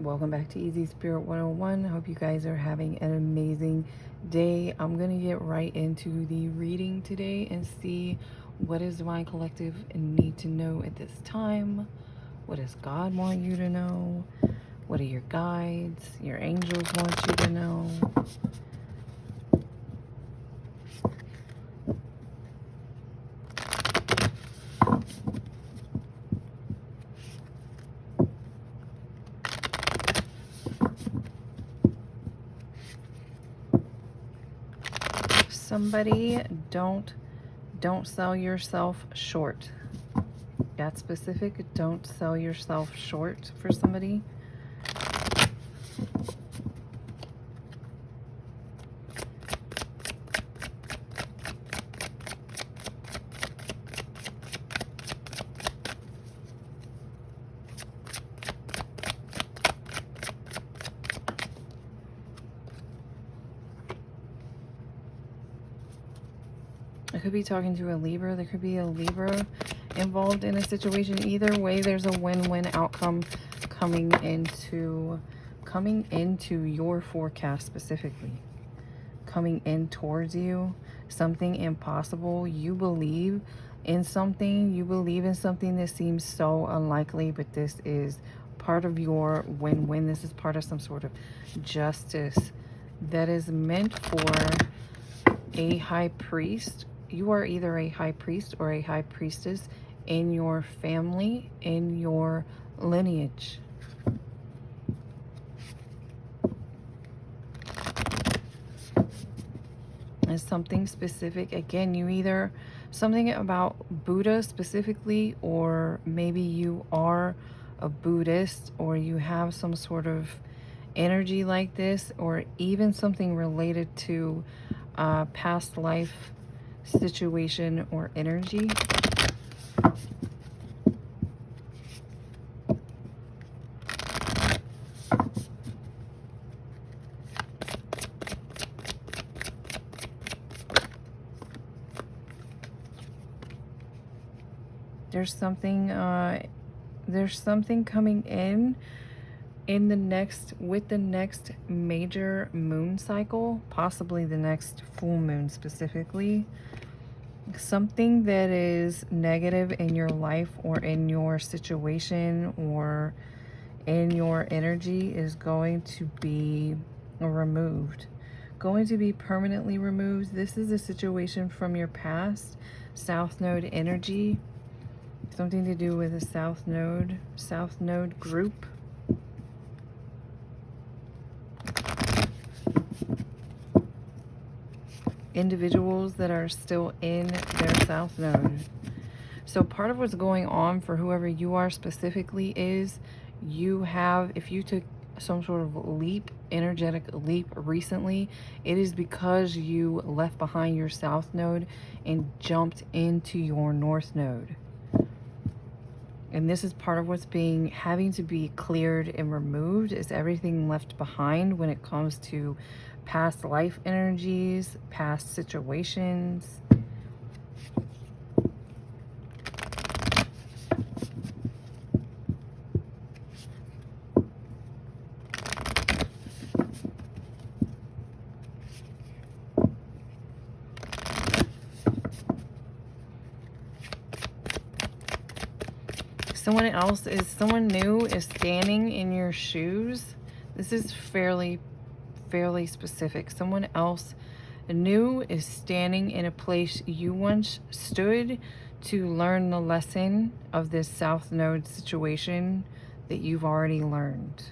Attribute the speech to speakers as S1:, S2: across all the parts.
S1: Welcome back to Easy Spirit 101. I hope you guys are having an amazing day. I'm going to get right into the reading today and see what does Divine Collective need to know at this time. What does God want you to know? What are your guides? Your angels want you to know? Somebody, don't sell yourself short. That's specific. Don't sell yourself short for somebody. I could be talking to a Libra. There could be a Libra involved in a situation. Either way, there's a win-win outcome coming into your forecast specifically. Coming in towards you. Something impossible. You believe in something. You believe in something that seems so unlikely, but this is part of your win-win. This is part of some sort of justice that is meant for a high priest. You are either a high priest or a high priestess in your family, in your lineage. It's something specific. Again, you either something about Buddha specifically, or maybe you are a Buddhist, or you have some sort of energy like this, or even something related to past life situation or energy. There's something coming in the next, with the next major moon cycle, possibly the next full moon specifically. Something that is negative in your life or in your situation or in your energy is going to be removed, going to be permanently removed. This is a situation from your past, South Node energy, something to do with a South Node group. Individuals that are still in their South Node. So part of what's going on for whoever you are specifically is you have, if you took some sort of leap, energetic leap recently, it is because you left behind your South Node and jumped into your North Node. And this is part of what's having to be cleared and removed, is everything left behind when it comes to past life energies, past situations. Someone new is standing in your shoes. This is fairly specific. Someone else new is standing in a place you once stood to learn the lesson of this South Node situation that you've already learned.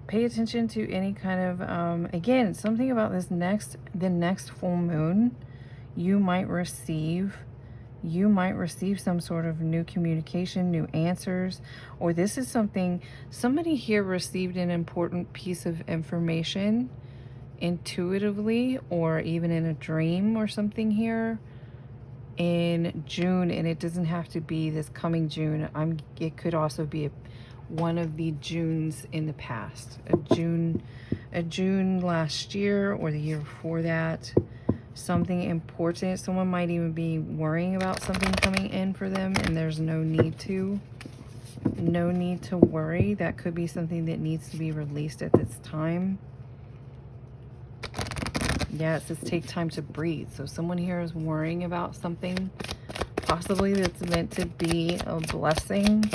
S1: Pay attention to any kind of, again, something about the next full moon. You might receive some sort of new communication, new answers, or this is somebody here received an important piece of information intuitively, or even in a dream or something here in June. And it doesn't have to be this coming June. It could also be one of the Junes in the past. A June last year or the year before that. Something important. Someone might even be worrying about something coming in for them, and there's no need to. No need to worry. That could be something that needs to be released at this time. Yeah, it says take time to breathe. So someone here is worrying about something possibly that's meant to be a blessing.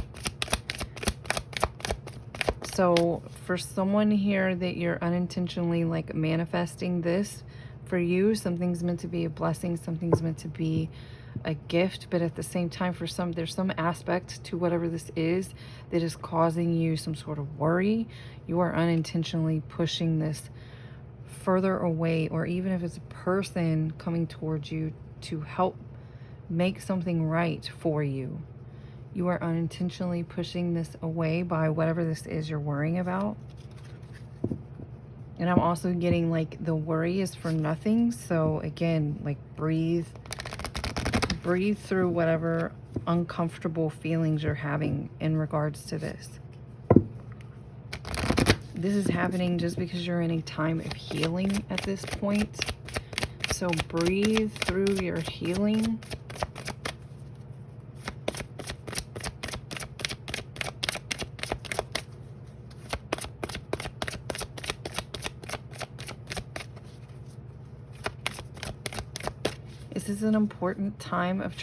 S1: So for someone here that you're unintentionally like manifesting this for you, something's meant to be a blessing, something's meant to be a gift, but at the same time for some, there's some aspect to whatever this is that is causing you some sort of worry. You are unintentionally pushing this further away, or even if it's a person coming towards you to help make something right for you, you are unintentionally pushing this away by whatever this is you're worrying about. And I'm also getting like the worry is for nothing. So again, like breathe through whatever uncomfortable feelings you're having in regards to this. This is happening just because you're in a time of healing at this point. So breathe through your healing. This is an important time of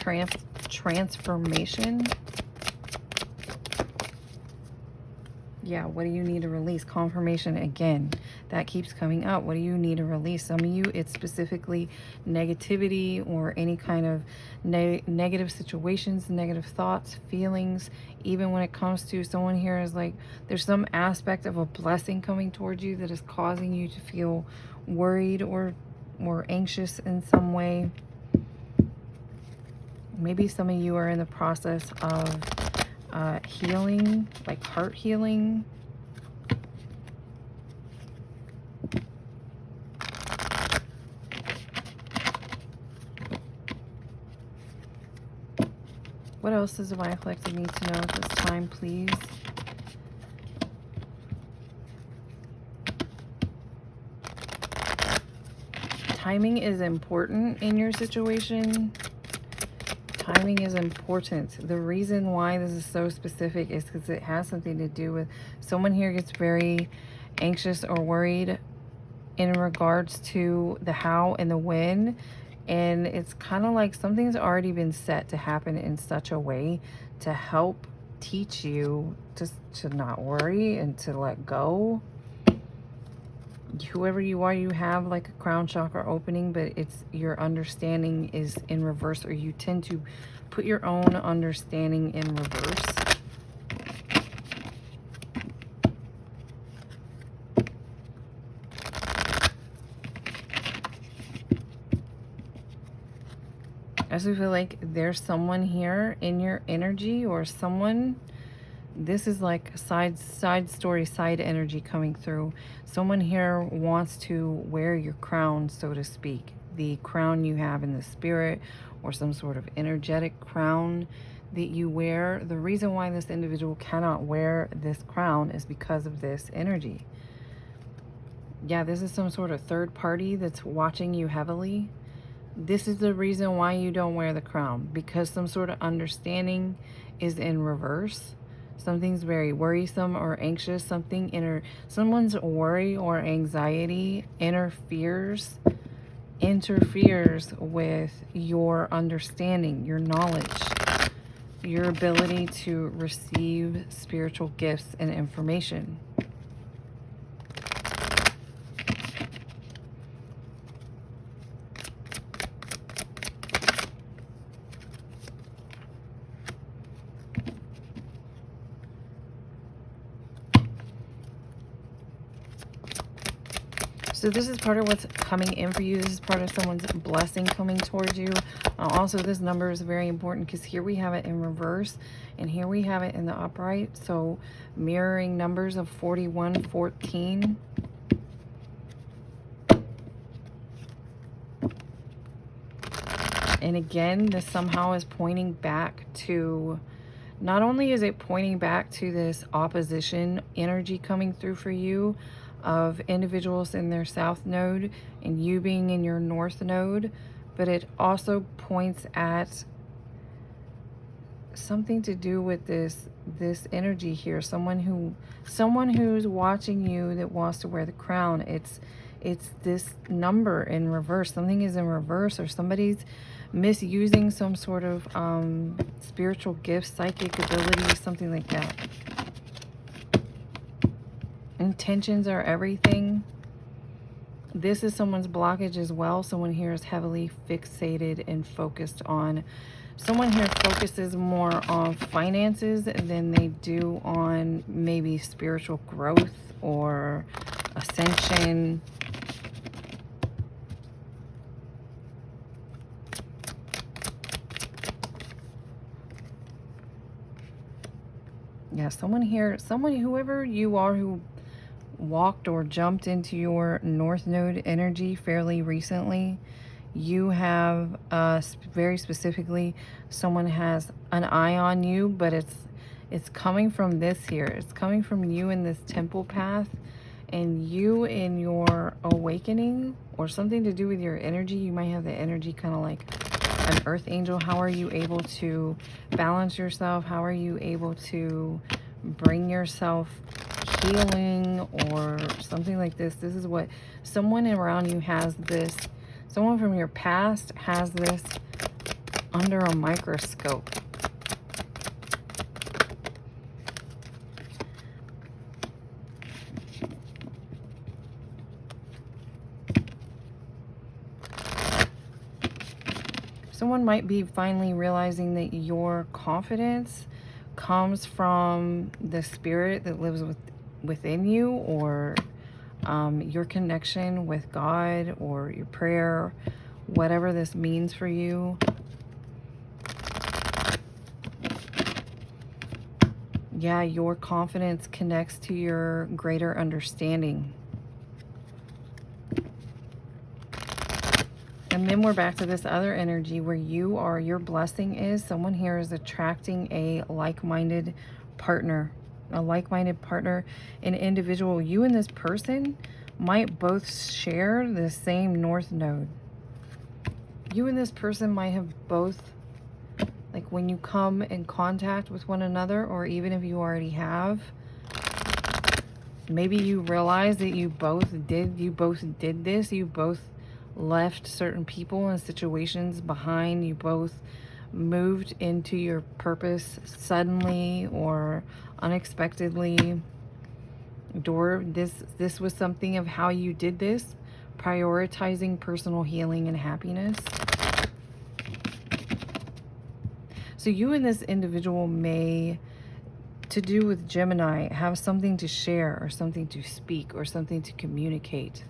S1: transformation. Yeah, what do you need to release? Confirmation again. That keeps coming up. What do you need to release? Some of you, it's specifically negativity or any kind of negative situations, negative thoughts, feelings. Even when it comes to someone here is like, there's some aspect of a blessing coming towards you that is causing you to feel worried or anxious in some way. Maybe some of you are in the process of healing, like heart healing. What else does the Divine Collective need to know at this time, please? Timing is important in your situation. Timing is important. The reason why this is so specific is because it has something to do with someone here gets very anxious or worried in regards to the how and the when. And it's kind of like something's already been set to happen in such a way to help teach you to not worry and to let go. Whoever you are, you have like a crown chakra opening, but it's your understanding is in reverse, or you tend to put your own understanding in reverse. I also feel like there's someone here in your energy, or someone, this is like side story, side energy coming through. Someone here wants to wear your crown, so to speak. The crown you have in the spirit, or some sort of energetic crown that you wear. The reason why this individual cannot wear this crown is because of this energy. Yeah, this is some sort of third party that's watching you heavily. This is the reason why you don't wear the crown, because some sort of understanding is in reverse. Something's very worrisome or anxious. Someone's worry or anxiety interferes with your understanding, your knowledge, your ability to receive spiritual gifts and information. So this is part of what's coming in for you. This is part of someone's blessing coming towards you. Also, this number is very important because here we have it in reverse and here we have it in the upright. So mirroring numbers of 41, 14. And again, this somehow is pointing back to Not only is it pointing back to this opposition energy coming through for you of individuals in their south node and you being in your north node, but it also points at something to do with this energy here. Someone who's watching you that wants to wear the crown. It's this number in reverse. Something is in reverse, or somebody's misusing some sort of spiritual gift, psychic ability, something like that. Intentions are everything. This is someone's blockage as well. Someone here is heavily fixated and focused on, someone here focuses more on finances than they do on maybe spiritual growth or ascension. Yeah, someone here, whoever you are who walked or jumped into your north node energy fairly recently, you have very specifically, someone has an eye on you, but it's coming from this here. It's coming from you in this temple path, and you in your awakening, or something to do with your energy. You might have the energy kind of like an earth angel. How are you able to balance yourself? How are you able to bring yourself healing or something like this? This is what someone around you has this. Someone from your past has this under a microscope. Someone might be finally realizing that your confidence comes from the spirit that lives within you, or your connection with God, or your prayer, whatever this means for you. Yeah, your confidence connects to your greater understanding. And then we're back to this other energy where your blessing is, someone here is attracting a like-minded partner. A like-minded partner, an individual. You and this person might both share the same north node. You and this person might have both, like when you come in contact with one another, or even if you already have, maybe you realize that you both did this. You both left certain people and situations behind. You both moved into your purpose suddenly or unexpectedly. This was something of how you did this, prioritizing personal healing and happiness. So you and this individual may, to do with Gemini, have something to share, or something to speak, or something to communicate.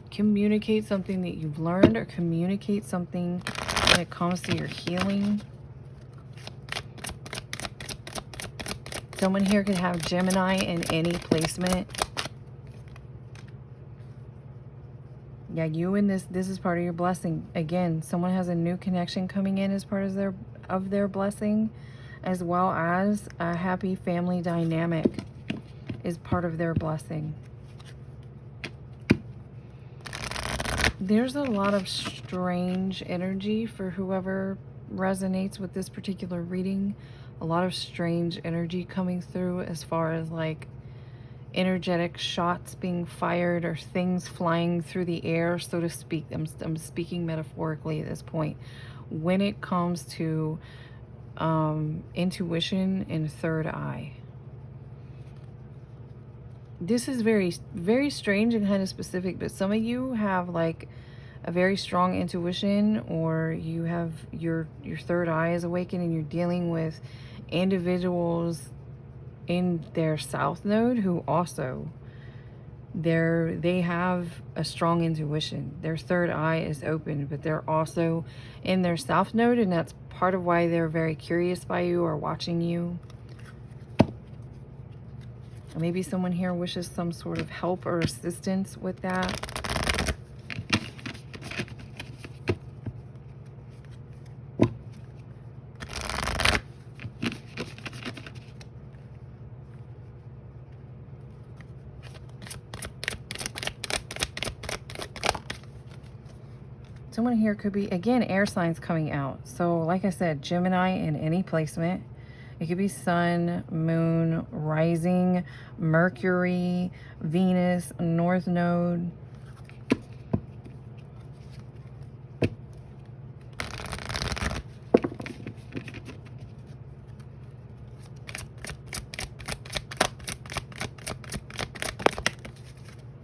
S1: Communicate something that you've learned, or communicate something when it comes to your healing. Someone here could have Gemini in any placement. Yeah, you and this is part of your blessing. Again, someone has a new connection coming in as part of their blessing, as well as a happy family dynamic is part of their blessing. There's a lot of strange energy for whoever resonates with this particular reading. A lot of strange energy coming through, as far as like energetic shots being fired, or things flying through the air, so to speak. I'm speaking metaphorically at this point. When it comes to intuition and third eye. This is very, very strange and kind of specific, but some of you have like a very strong intuition, or you have your third eye is awakened, and you're dealing with individuals in their south node who also they have a strong intuition. Their third eye is open, but they're also in their south node, and that's part of why they're very curious by you or watching you. Maybe someone here wishes some sort of help or assistance with that. Someone here could be, again, air signs coming out. So like I said, Gemini in any placement. It could be Sun, Moon, Rising, Mercury, Venus, North Node.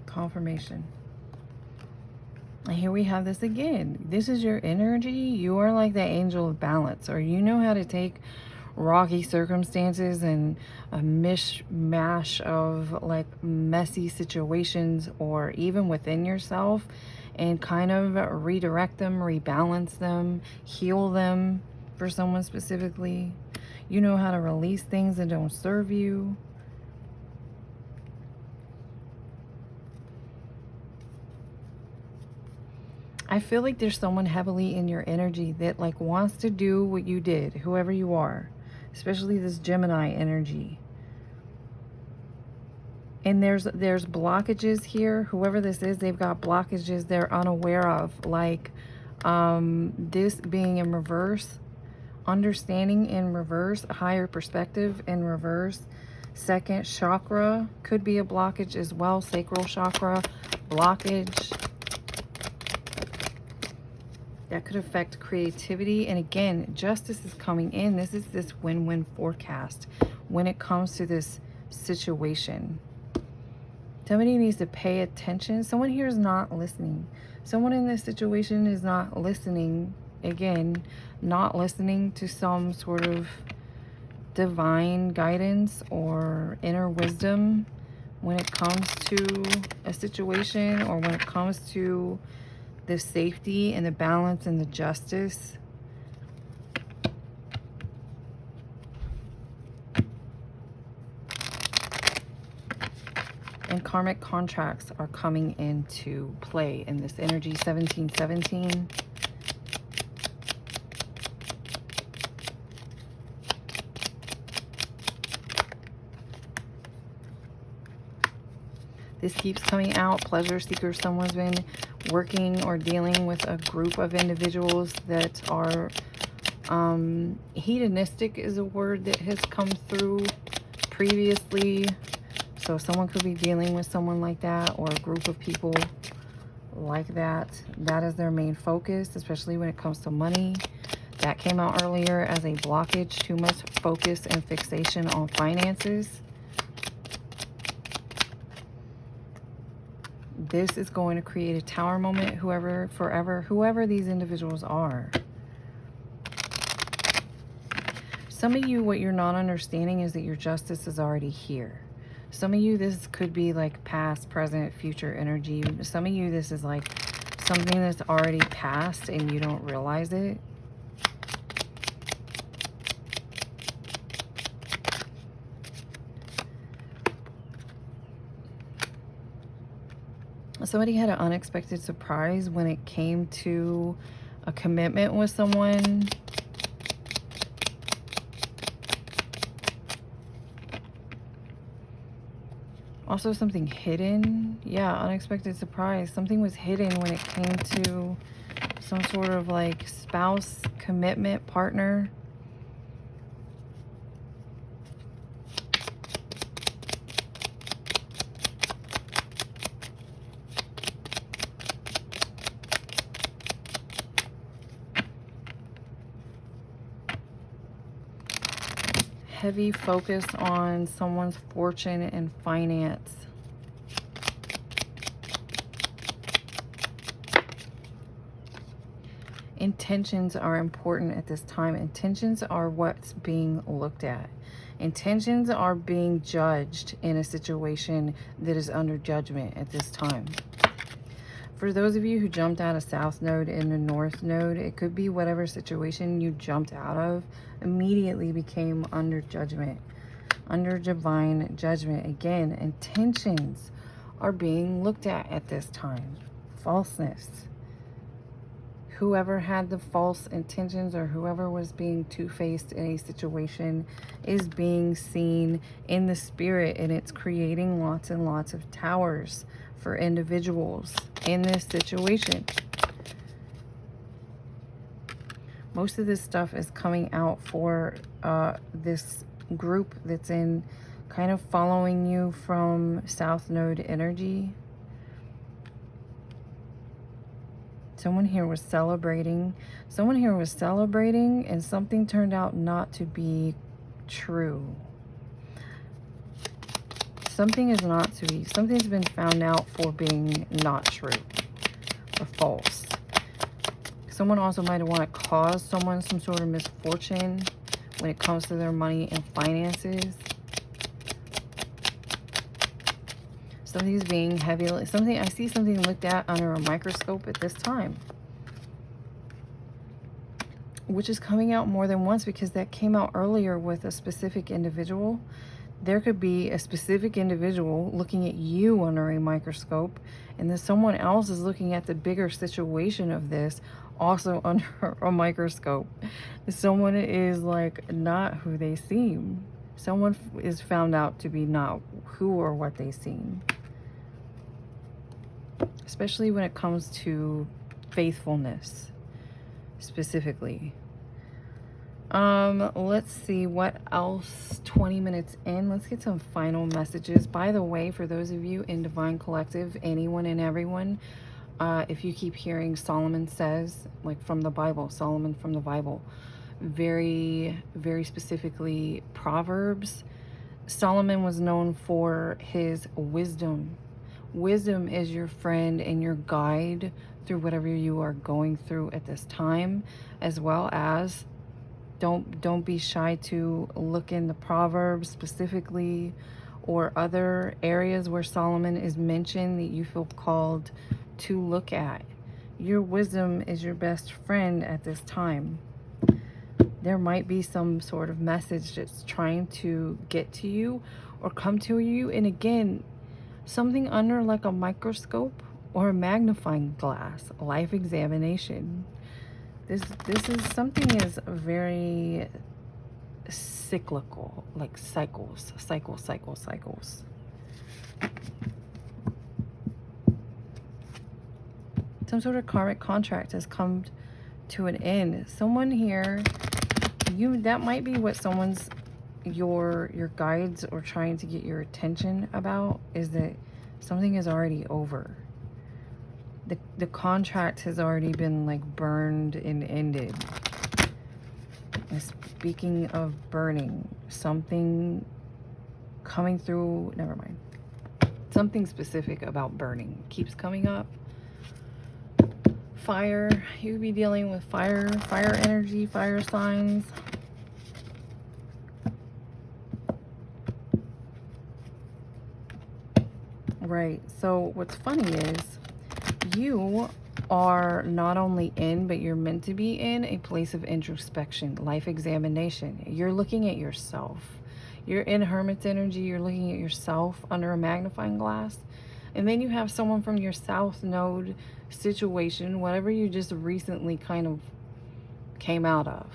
S1: Confirmation. And here we have this again. This is your energy. You are like the angel of balance, or you know how to take rocky circumstances and a mishmash of like messy situations, or even within yourself, and kind of redirect them, rebalance them, heal them for someone specifically. You know how to release things that don't serve you. I feel like there's someone heavily in your energy that like wants to do what you did, whoever you are, especially this Gemini energy. And there's blockages here. Whoever this is, they've got blockages they're unaware of, like this being in reverse, understanding in reverse, higher perspective in reverse. Second chakra could be a blockage as well, sacral chakra blockage. That could affect creativity. And again, justice is coming in. This is this win-win forecast when it comes to this situation. Somebody needs to pay attention. Someone here is not listening. Someone in this situation is not listening. Again, not listening to some sort of divine guidance or inner wisdom when it comes to a situation, or when it comes to the safety and the balance and the justice. And karmic contracts are coming into play in this energy. 1717. This keeps coming out. Pleasure seeker. Someone's been working or dealing with a group of individuals that are hedonistic is a word that has come through previously. So someone could be dealing with someone like that, or a group of people like that. That is their main focus, especially when it comes to money. That came out earlier as a blockage. Too much focus and fixation on finances. This is going to create a tower moment, whoever, forever, whoever these individuals are. Some of you, what you're not understanding is that your justice is already here. Some of you, this could be like past, present, future energy. Some of you, this is like something that's already passed and you don't realize it. Somebody had an unexpected surprise when it came to a commitment with someone. Also something hidden. Yeah, unexpected surprise. Something was hidden when it came to some sort of like spouse, commitment, partner. Heavy focus on someone's fortune and finance. Intentions are important at this time. Intentions are what's being looked at. Intentions are being judged in a situation that is under judgment at this time. For those of you who jumped out of South Node into North Node, it could be whatever situation you jumped out of immediately became under judgment, under divine judgment. Again, intentions are being looked at this time. Falseness. Whoever had the false intentions, or whoever was being two-faced in a situation, is being seen in the spirit, and it's creating lots and lots of towers for individuals in this situation. Most of this stuff is coming out for this group that's in kind of following you from South Node energy. Someone here was celebrating. Someone here was celebrating and something turned out not to be true. Something is not to be, something's been found out for being not true or false. Someone also might want to cause someone some sort of misfortune when it comes to their money and finances. Something's being heavy. Something, I see something looked at under a microscope at this time, which is coming out more than once because that came out earlier with a specific individual. There could be a specific individual looking at you under a microscope, and then someone else is looking at the bigger situation of this also under a microscope. Someone is like not who they seem. Someone is found out to be not who or what they seem. Especially when it comes to faithfulness, specifically. Let's see what else. 20 minutes in, let's get some final messages. By the way, for those of you in Divine Collective, anyone and everyone, if you keep hearing Solomon says, like from the Bible, Solomon from the Bible, very, very specifically Proverbs, Solomon was known for his wisdom. Wisdom is your friend and your guide through whatever you are going through at this time, as well as don't be shy to look in the Proverbs specifically or other areas where Solomon is mentioned that you feel called to look at. Your wisdom is your best friend at this time. There might be some sort of message that's trying to get to you or come to you, and again, something under like a microscope or a magnifying glass, life examination. This is something is very cyclical, like cycles. Some sort of karmic contract has come to an end. Someone here, that might be what someone's your guides are trying to get your attention about, is that something is already over. The contract has already been like burned and ended. And speaking of burning, something coming through, never mind. Something specific about burning keeps coming up. Fire, you could be dealing with fire energy, fire signs. Right, so what's funny is you are not only in, but you're meant to be in a place of introspection, life examination. You're looking at yourself. You're in Hermit's energy. You're looking at yourself under a magnifying glass. And then you have someone from your South Node situation, whatever you just recently kind of came out of,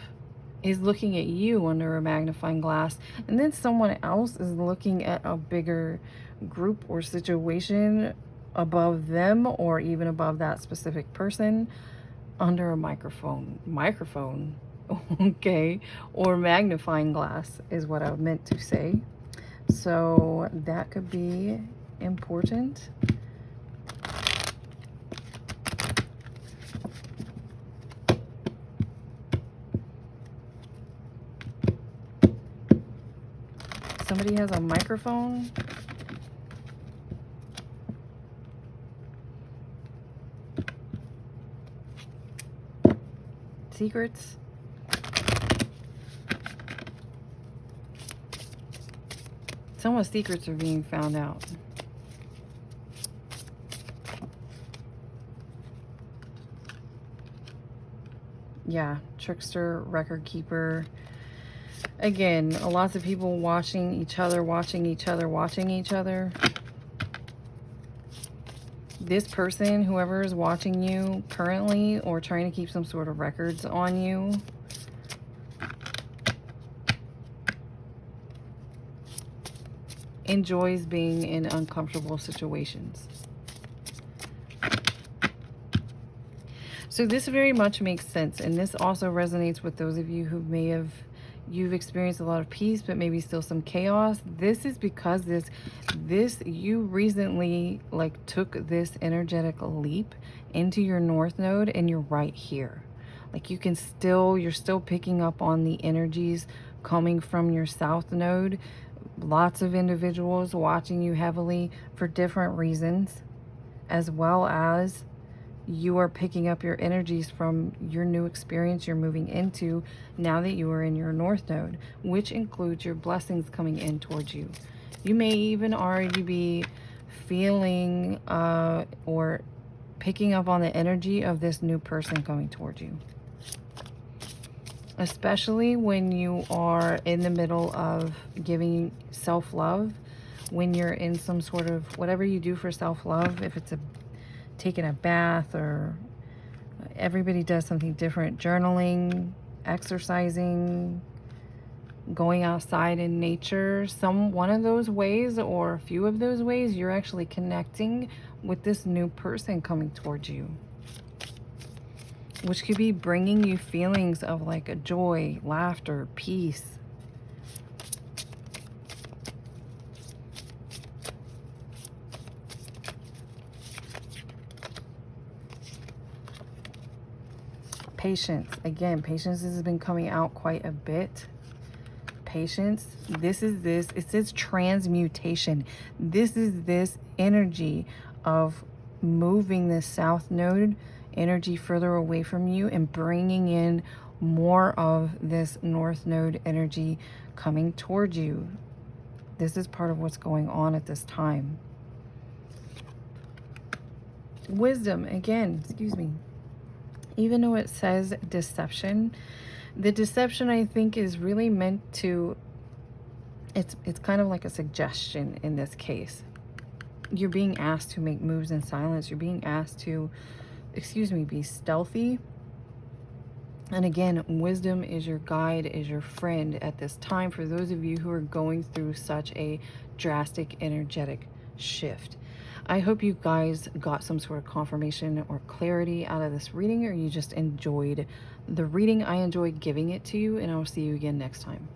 S1: is looking at you under a magnifying glass. And then someone else is looking at a bigger group or situation above them, or even above that specific person, under a microphone, okay, or magnifying glass is what I meant to say. So that could be important. Somebody has a microphone. Secrets. Someone's secrets are being found out. Yeah, trickster, record keeper. Again, lots of people watching each other. This person, whoever is watching you currently or trying to keep some sort of records on you, enjoys being in uncomfortable situations. So this very much makes sense, and this also resonates with those of you who you've experienced a lot of peace, but maybe still some chaos. This is because you recently like took this energetic leap into your North Node, and you're right here. Like you're still picking up on the energies coming from your South Node. Lots of individuals watching you heavily for different reasons, as well as you are picking up your energies from your new experience you're moving into now that you are in your North Node, which includes your blessings coming in towards you. You may even already be feeling or picking up on the energy of this new person coming towards you. Especially when you are in the middle of giving self-love, when you're in some sort of, whatever you do for self-love, if it's taking a bath, or everybody does something different, journaling, exercising, going outside in nature, one of those ways or a few of those ways, you're actually connecting with this new person coming towards you, which could be bringing you feelings of like a joy, laughter, peace. Patience. Again, patience has been coming out quite a bit. Patience. It says transmutation. This is this energy of moving this South Node energy further away from you and bringing in more of this North Node energy coming towards you. This is part of what's going on at this time. Wisdom. Again, excuse me. Even though it says deception, the deception I think is really meant to, it's kind of like a suggestion in this case. You're being asked to make moves in silence. You're being asked to, be stealthy. And again, wisdom is your guide, is your friend at this time for those of you who are going through such a drastic energetic shift. I hope you guys got some sort of confirmation or clarity out of this reading, or you just enjoyed the reading. I enjoyed giving it to you, and I'll see you again next time.